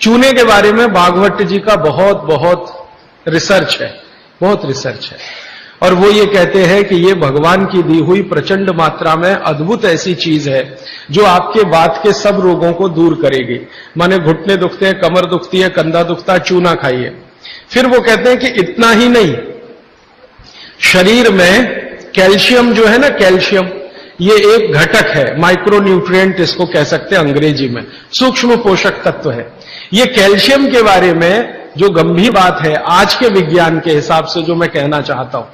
चूने के बारे में भागवत जी का बहुत रिसर्च है, बहुत रिसर्च है, और वो ये कहते हैं कि ये भगवान की दी हुई प्रचंड मात्रा में अद्भुत ऐसी चीज है जो आपके बात के सब रोगों को दूर करेगी। माने घुटने दुखते हैं, कमर दुखती है, कंधा दुखता है, चूना खाइए। फिर वो कहते हैं कि इतना ही नहीं, शरीर में कैल्शियम जो है ना, कैल्शियम ये एक घटक है, माइक्रो न्यूट्रिएंट इसको कह सकते हैं अंग्रेजी में, सूक्ष्म पोषक तत्व है। ये कैल्शियम के बारे में जो गंभीर बात है आज के विज्ञान के हिसाब से जो मैं कहना चाहता हूं,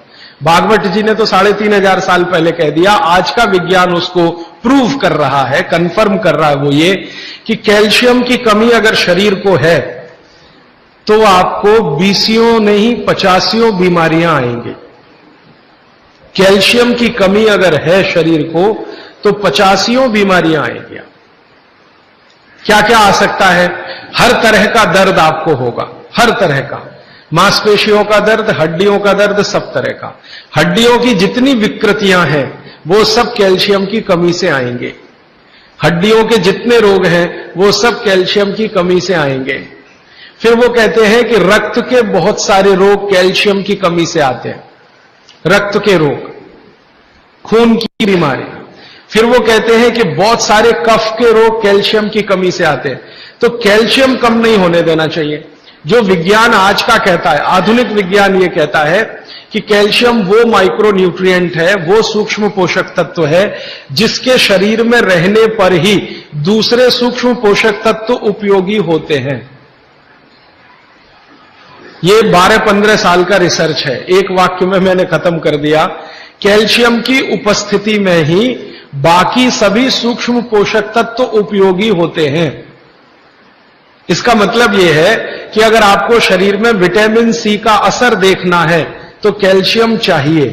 भागवत जी ने तो 3500 साल पहले कह दिया, आज का विज्ञान उसको प्रूव कर रहा है, कंफर्म कर रहा है, वो ये कि कैल्शियम की कमी अगर शरीर को है तो आपको 20 नहीं 50 बीमारियां आएंगी। कैल्शियम की कमी अगर है शरीर को तो 50 बीमारियां आएंगी। क्या क्या आ सकता है? हर तरह का दर्द आपको होगा, हर तरह का, मांसपेशियों का दर्द, हड्डियों का दर्द, सब तरह का। हड्डियों की जितनी विकृतियां हैं वो सब कैल्शियम की कमी से आएंगे। हड्डियों के जितने रोग हैं वो सब कैल्शियम की कमी से आएंगे। फिर वो कहते हैं कि रक्त के बहुत सारे रोग कैल्शियम की कमी से आते हैं, रक्त के रोग, खून की बीमारी। फिर वो कहते हैं कि बहुत सारे कफ के रोग कैल्शियम की कमी से आते हैं। तो कैल्शियम कम नहीं होने देना चाहिए। जो विज्ञान आज का कहता है, आधुनिक विज्ञान ये कहता है कि कैल्शियम वो माइक्रो न्यूट्रिएंट है, वो सूक्ष्म पोषक तत्व है जिसके शरीर में रहने पर ही दूसरे सूक्ष्म पोषक तत्व उपयोगी होते हैं। ये 12-15 साल का रिसर्च है, एक वाक्य में मैंने खत्म कर दिया। कैल्शियम की उपस्थिति में ही बाकी सभी सूक्ष्म पोषक तत्व उपयोगी होते हैं। इसका मतलब यह है कि अगर आपको शरीर में विटामिन सी का असर देखना है तो कैल्शियम चाहिए,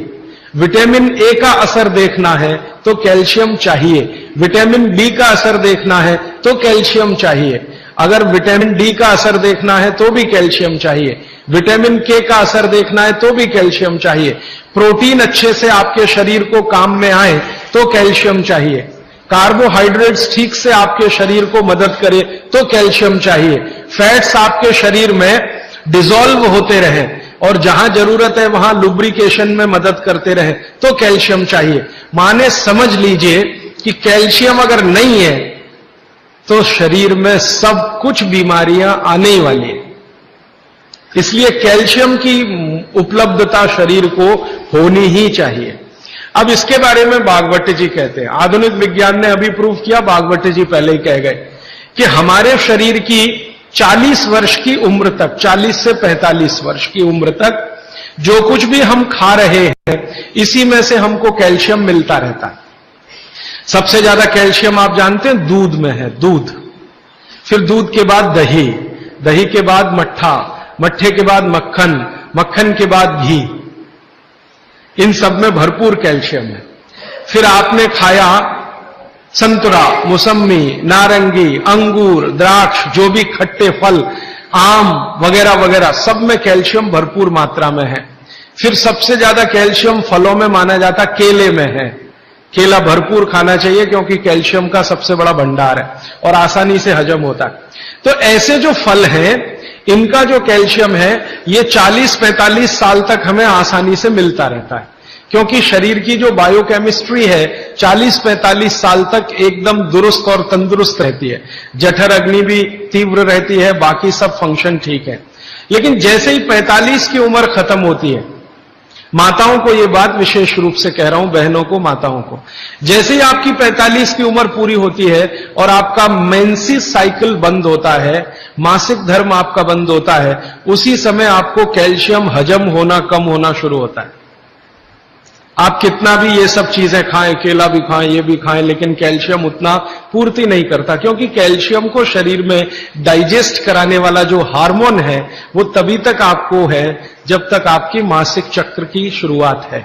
विटामिन ए का असर देखना है तो कैल्शियम चाहिए, विटामिन बी का असर देखना है तो कैल्शियम चाहिए, अगर विटामिन डी का असर देखना है तो भी कैल्शियम चाहिए, विटामिन के का असर देखना है तो भी कैल्शियम चाहिए, प्रोटीन अच्छे से आपके शरीर को काम में आए तो कैल्शियम चाहिए, कार्बोहाइड्रेट्स ठीक से आपके शरीर को मदद करे तो कैल्शियम चाहिए, फैट्स आपके शरीर में डिसॉल्व होते रहें और जहां जरूरत है वहां लुब्रिकेशन में मदद करते रहे तो कैल्शियम चाहिए। माने समझ लीजिए कि कैल्शियम अगर नहीं है तो शरीर में सब कुछ बीमारियां आने ही वाली है। इसलिए कैल्शियम की उपलब्धता शरीर को होनी ही चाहिए। अब इसके बारे में भागवत जी कहते हैं, आधुनिक विज्ञान ने अभी प्रूव किया, भागवत जी पहले ही कह गए कि हमारे शरीर की 40 वर्ष की उम्र तक, 40 से 45 वर्ष की उम्र तक जो कुछ भी हम खा रहे हैं इसी में से हमको कैल्शियम मिलता रहता है। सबसे ज्यादा कैल्शियम आप जानते हैं दूध में है, दूध, फिर दूध के बाद दही, दही के बाद मट्ठा, मट्ठे के बाद मक्खन, मक्खन के बाद घी, इन सब में भरपूर कैल्शियम है। फिर आपने खाया संतरा, मौसम्मी, नारंगी, अंगूर, द्राक्ष, जो भी खट्टे फल, आम वगैरह वगैरह, सब में कैल्शियम भरपूर मात्रा में है। फिर सबसे ज्यादा कैल्शियम फलों में माना जाता केले में है। केला भरपूर खाना चाहिए क्योंकि कैल्शियम का सबसे बड़ा भंडार है और आसानी से हजम होता है। तो ऐसे जो फल हैं इनका जो कैल्शियम है ये 40-45 साल तक हमें आसानी से मिलता रहता है, क्योंकि शरीर की जो बायोकेमिस्ट्री है 40-45 साल तक एकदम दुरुस्त और तंदुरुस्त रहती है। जठर अग्नि भी तीव्र रहती है, बाकी सब फंक्शन ठीक है। लेकिन जैसे ही 45 की उम्र खत्म होती है, माताओं को यह बात विशेष रूप से कह रहा हूं, बहनों को, माताओं को, जैसे ही आपकी 45 की उम्र पूरी होती है और आपका मेंसेस साइकिल बंद होता है, मासिक धर्म आपका बंद होता है, उसी समय आपको कैल्शियम हजम होना कम होना शुरू होता है। आप कितना भी ये सब चीजें खाएं, केला भी खाएं, ये भी खाएं, लेकिन कैल्शियम उतना पूर्ति नहीं करता, क्योंकि कैल्शियम को शरीर में डाइजेस्ट कराने वाला जो हार्मोन है वो तभी तक आपको है जब तक आपकी मासिक चक्र की शुरुआत है।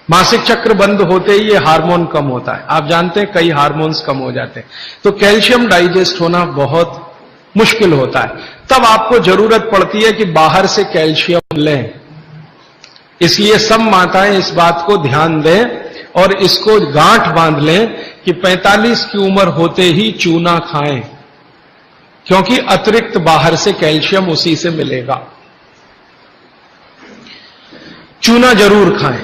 मासिक चक्र बंद होते ही ये हार्मोन कम होता है। आप जानते हैं कई हार्मोन्स कम हो जाते हैं, तो कैल्शियम डाइजेस्ट होना बहुत मुश्किल होता है। तब आपको जरूरत पड़ती है कि बाहर से कैल्शियम लें। इसलिए सब माताएं इस बात को ध्यान दें और इसको गांठ बांध लें कि 45 की उम्र होते ही चूना खाएं। क्योंकि अतिरिक्त बाहर से कैल्शियम उसी से मिलेगा। चूना जरूर खाएं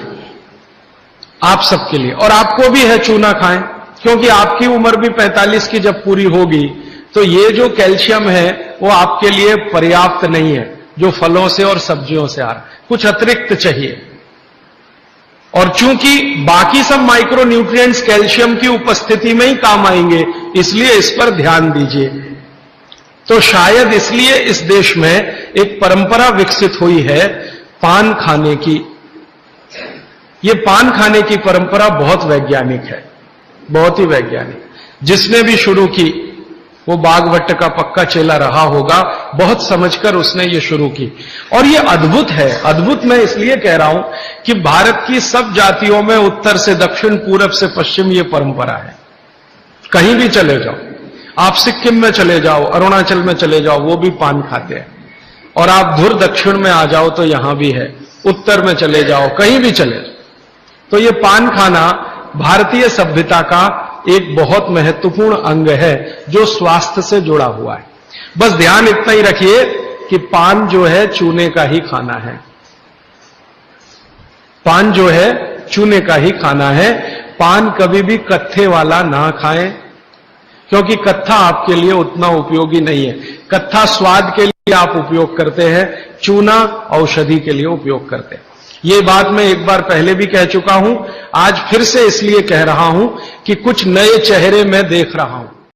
आप सबके लिए, और आपको भी है चूना खाएं, क्योंकि आपकी उम्र भी 45 की जब पूरी होगी तो ये जो कैल्शियम है वो आपके लिए पर्याप्त नहीं है जो फलों से और सब्जियों से आ रहा है, कुछ अतिरिक्त चाहिए। और चूंकि बाकी सब माइक्रो न्यूट्रिएंट्स कैल्शियम की उपस्थिति में ही काम आएंगे, इसलिए इस पर ध्यान दीजिए। तो शायद इसलिए इस देश में एक परंपरा विकसित हुई है पान खाने की। ये पान खाने की परंपरा बहुत वैज्ञानिक है, बहुत ही वैज्ञानिक। जिसने भी शुरू की वो बागवट का पक्का चेला रहा होगा, बहुत समझकर उसने ये शुरू की। और ये अद्भुत है, अद्भुत मैं इसलिए कह रहा हूं कि भारत की सब जातियों में उत्तर से दक्षिण, पूरब से पश्चिम ये परंपरा है। कहीं भी चले जाओ, आप सिक्किम में चले जाओ, अरुणाचल में चले जाओ, वो भी पान खाते हैं। और आप धुर दक्षिण में आ जाओ तो यहां भी है, उत्तर में चले जाओ, कहीं भी चले जाओ। तो ये पान खाना भारतीय सभ्यता का एक बहुत महत्वपूर्ण अंग है जो स्वास्थ्य से जुड़ा हुआ है। बस ध्यान इतना ही रखिए कि पान जो है चूने का ही खाना है, पान जो है चूने का ही खाना है। पान कभी भी कत्थे वाला ना खाएं, क्योंकि कत्था आपके लिए उतना उपयोगी नहीं है। कत्था स्वाद के लिए आप उपयोग करते हैं, चूना औषधि के लिए उपयोग करते हैं। ये बात मैं एक बार पहले भी कह चुका हूं, आज फिर से इसलिए कह रहा हूं कि कुछ नए चेहरे मैं देख रहा हूं।